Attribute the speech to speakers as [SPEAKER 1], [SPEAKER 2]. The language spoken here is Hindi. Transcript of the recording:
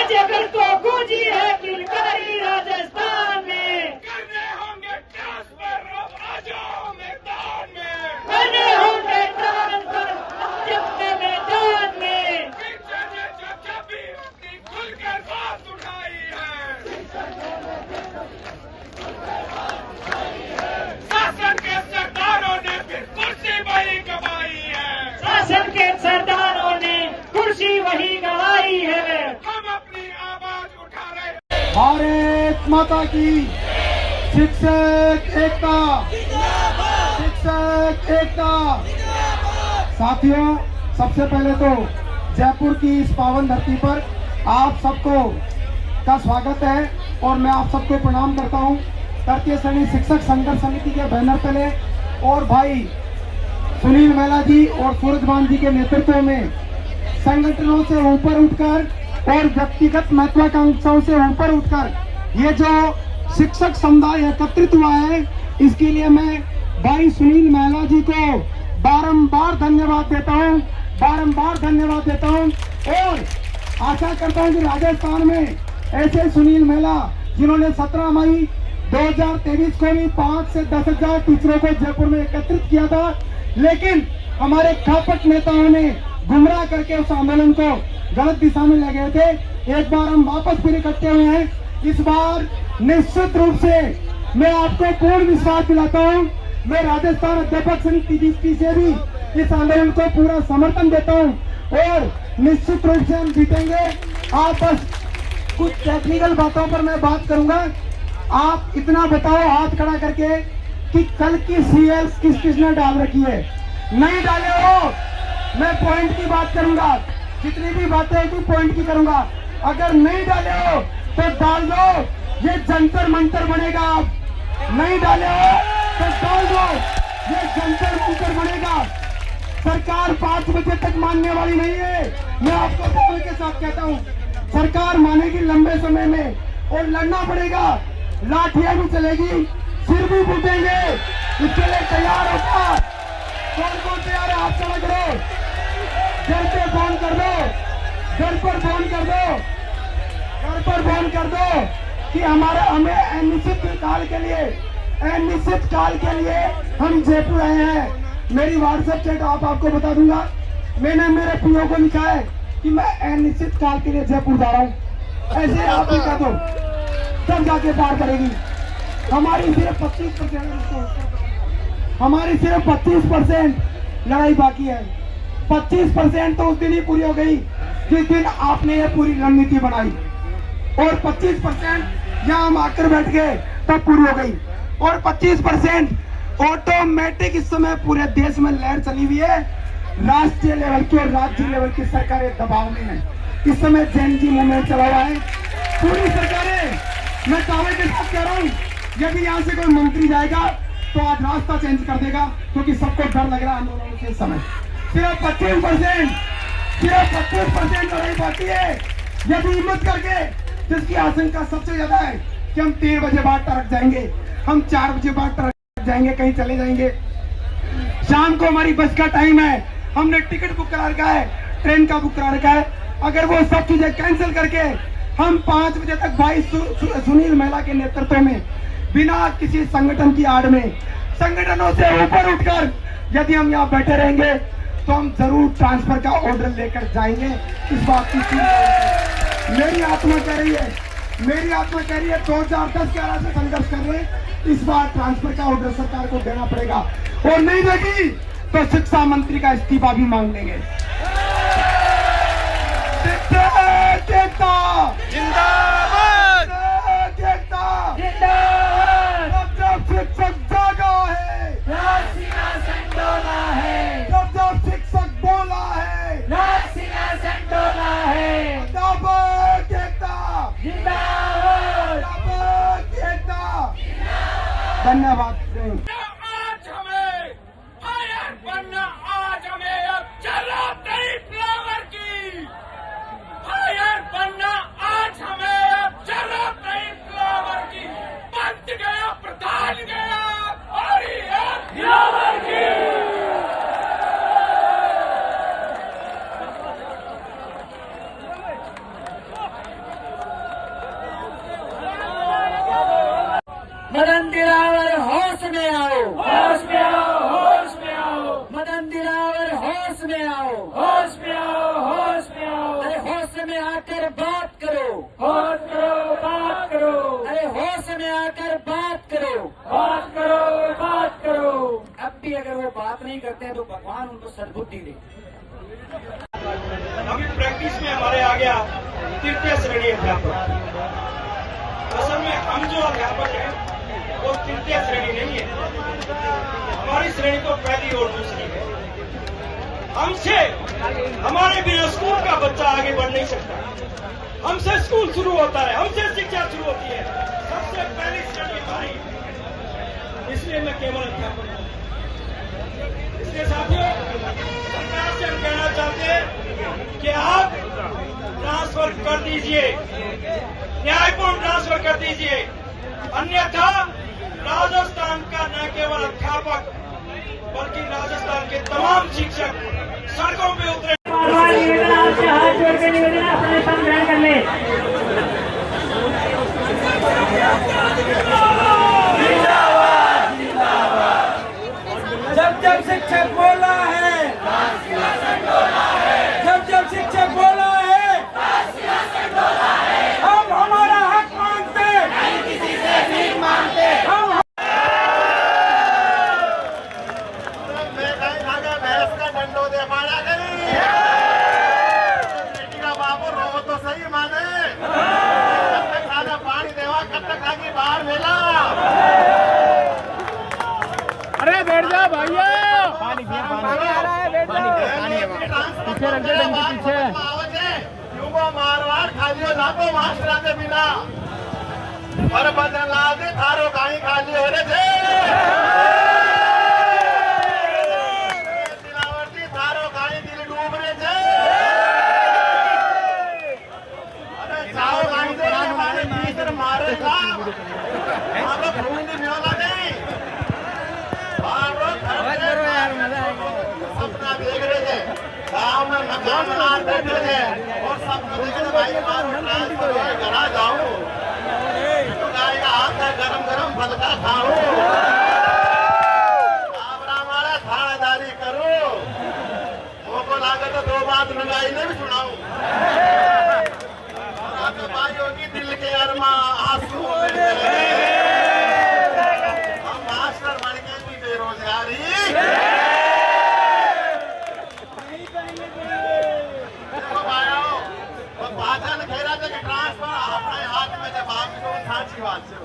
[SPEAKER 1] राज्यभर को गूंजी है किलकारी राजस्थान में।
[SPEAKER 2] करने होंगे ट्रांसफर, अब आ जाओ मैदान में।
[SPEAKER 1] करने होंगे ट्रांसफर अपने मैदान में।
[SPEAKER 2] शिक्षा ने जब भी अपनी खुलकर बात उठाई है, शासन के सरदारों ने फिर कुर्सी वही गवाई है।
[SPEAKER 1] शासन के सरदारों ने कुर्सी वही गवाई है।
[SPEAKER 2] हम अपनी आवाज उठा रहे हैं।
[SPEAKER 3] भारत माता की। शिक्षक एकता, शिक्षक एकता। साथियों, सबसे पहले तो जयपुर की इस पावन धरती पर आप सबको का स्वागत है और मैं आप सबको प्रणाम करता हूं। तृतीय श्रेणी शिक्षक संघर्ष समिति के बैनर तले और भाई सुनील मेहला जी और सूरजभान जी के नेतृत्व में संगठनों से ऊपर उठकर और व्यक्तिगत महत्वाकांक्षाओं से ऊपर उठकर ये जो शिक्षक समुदाय एकत्रित हुआ है, इसके लिए मैं भाई सुनील मेहला जी को बारंबार धन्यवाद देता हूं, बारंबार धन्यवाद देता हूं और आशा करता हूं कि राजस्थान में ऐसे सुनील मेहला जिन्होंने 17 मई 2023 को भी 5 से 10,000 टीचरों को जयपुर में एकत्रित किया था, लेकिन हमारे खापट नेताओं ने गुमराह करके उस आंदोलन को गलत दिशा में ले गए थे। एक बार हम वापस फिर इकट्ठे हुए हैं। इस बार निश्चित रूप से मैं आपको पूर्ण विश्वास दिलाता हूं, मैं राजस्थान अध्यापक संघ TGP से भी इस आंदोलन को पूरा समर्थन देता हूं और निश्चित रूप से हम जीतेंगे। आप बस कुछ टेक्निकल बातों पर मैं बात करूंगा। आप इतना बताओ हाथ खड़ा करके कि कल की CL किस किसने डाल रखी है? नहीं डाले हो, मैं पॉइंट की बात करूंगा, जितनी भी बातें होगी पॉइंट की करूंगा। अगर नहीं डाले हो तो डाल दो, ये जंतर मंतर बनेगा। आप नहीं डाले हो तो डाल दो, ये जंतर मंतर बनेगा। सरकार 5 बजे तक मानने वाली नहीं है। मैं आपको समय के साथ कहता हूँ, सरकार मानेगी लंबे समय में और लड़ना पड़ेगा। लाठियां भी चलेगी, सिर भी फूटेंगे, इसके लिए तैयार होगा। कौन कौन तैयार है? आप चला करो, घर पे फोन कर दो, घर पर फोन कर दो, घर पर फोन कर दो कि हमें अनिश्चित काल के लिए, अनिश्चित काल के लिए हम जयपुर आए हैं। मेरी व्हाट्सएप चैट आपको बता दूंगा। मैंने मेरे पीओ को लिखा है कि मैं अनिश्चित काल के लिए जयपुर जा रहा हूँ। ऐसे आप भी कह दो, तब जाके पार पड़ेगी। हमारी सिर्फ 25%, हमारी सिर्फ 25% लड़ाई बाकी है। 25% तो उस दिन ही पूरी हो गई जिस दिन आपने ये पूरी रणनीति बनाई, और 25% यहाँ हम आकर बैठ गए तब पूरी हो गई, और 25% ऑटोमेटिक इस समय पूरे देश में लहर चली हुई है। राष्ट्रीय लेवल की और राज्य लेवल की सरकारें दबाव में है। इस समय जेएनजी मूवमेंट चला हुआ है। पूरी सरकारें, मैं दावे के साथ कह रहा हूँ, यदि यहाँ से कोई मंत्री जाएगा तो आज रास्ता चेंज कर देगा, क्योंकि सबको डर लग रहा है आंदोलन के समय। सिर्फ 25% लड़ाई बाकी है। यदि हिम्मत करके, जिसकी आशंका सबसे ज्यादा है कि हम 3 बजे बाद टरक जाएंगे, हम 4 बजे बाद टरक जाएंगे, कहीं चले जाएंगे, शाम को हमारी बस का टाइम है, हमने टिकट बुक करा रखा है, ट्रेन का बुक करा रखा है, अगर वो सब चीजें कैंसिल करके हम 5 बजे तक भाई सुनील मेहला के नेतृत्व में बिना किसी संगठन की आड़ में, संगठनों से ऊपर उठकर यदि हम यहाँ बैठे रहेंगे तो हम जरूर ट्रांसफर का ऑर्डर लेकर जाएंगे। इस बात की मेरी आत्मा कह रही है, मेरी आत्मा कह रही है। 2010-11 से संघर्ष कर रहे हैं, इस बार ट्रांसफर का ऑर्डर सरकार को देना पड़ेगा, और नहीं देगी तो शिक्षा मंत्री का इस्तीफा भी मांग लेंगे।
[SPEAKER 2] जिंदाबाद,
[SPEAKER 3] जब शिक्षक जागा है,
[SPEAKER 1] सिंहासन डोला है,
[SPEAKER 3] जब शिक्षक बोला है,
[SPEAKER 1] सिंहासन डोला है।
[SPEAKER 3] अध्यापक एकता
[SPEAKER 1] जिंदाबाद,
[SPEAKER 3] अध्यापक एकता। धन्यवाद।
[SPEAKER 2] आज हमें फायर बनना, आज हमें अब जरूरत
[SPEAKER 4] आकर बात करो,
[SPEAKER 1] होश करो, बात करो,
[SPEAKER 4] अरे होश में आकर बात करो,
[SPEAKER 1] बात करो, बात करो।
[SPEAKER 4] अब भी अगर वो बात नहीं करते हैं तो भगवान उनको सद्बुद्धि दे।
[SPEAKER 2] अभी प्रैक्टिस में हमारे आ गया तृतीय श्रेणी अध्यापक। असल में हम जो अध्यापक हैं वो तृतीय श्रेणी नहीं है, हमारी श्रेणी तो पहली और दूसरी है। हमसे हमारे बिना स्कूल का बच्चा आगे बढ़ नहीं सकता। हमसे स्कूल शुरू होता है, हमसे शिक्षा शुरू होती है, सबसे पहली श्रेणी हमारी। इसलिए मैं केवल अध्यापक हूं। इसके साथियों, सरकार से हम कहना चाहते हैं कि आप ट्रांसफर कर दीजिए, न्यायपूर्ण ट्रांसफर कर दीजिए, अन्यथा राजस्थान का न केवल अध्यापक बल्कि राजस्थान के तमाम शिक्षक सड़कों पे उतरे।
[SPEAKER 1] निवेदन आपसे हाथ जोड़ के निवेदन अपने स्थान ग्रहण कर ले।
[SPEAKER 5] जब जब शिक्षक बोला है, जब जब शिक्षक बोला है, हम हमारा हक मांगते, नहीं किसी से भीख मांगते। हम
[SPEAKER 6] भैंस का डंडो दे मारा गई, बेटी का बाबू रो तो सही माने, कब तक खाना पानी देवा, कब तक आगे बाहर मिला।
[SPEAKER 1] अरे बैठ जाओ भैया, पानी आ रहा है, बैठ जाओ।
[SPEAKER 6] पीछे रख दे, पीछे युवा मारवाड़ खालियो ना तो मास्टर के बिना और बदन ला दे थारो गाई खाली हो रहे थे। सिलावटी थारो गाई दिल डूब रहे थे। अरे जाओ गाई दे हमारे भीतर मारेगा, हम खून न्योला नहीं। सपना देख रहे थे, गाँव में मकान बना बैठे थे और सब भाई घरा जाऊं तो गाय का हाथ है, गरम गरम फलका खाऊं, हमारा थानेदारी करूं, वो लागत तो 2 बात लंगाई ने भी सुनाऊं। भाइयों की दिल के अरमा आंसू हम मास्टर बन के भी बेरोजगारी पाचन खेरा ट्रांसफर अपने हाथ में जब आप साची बात से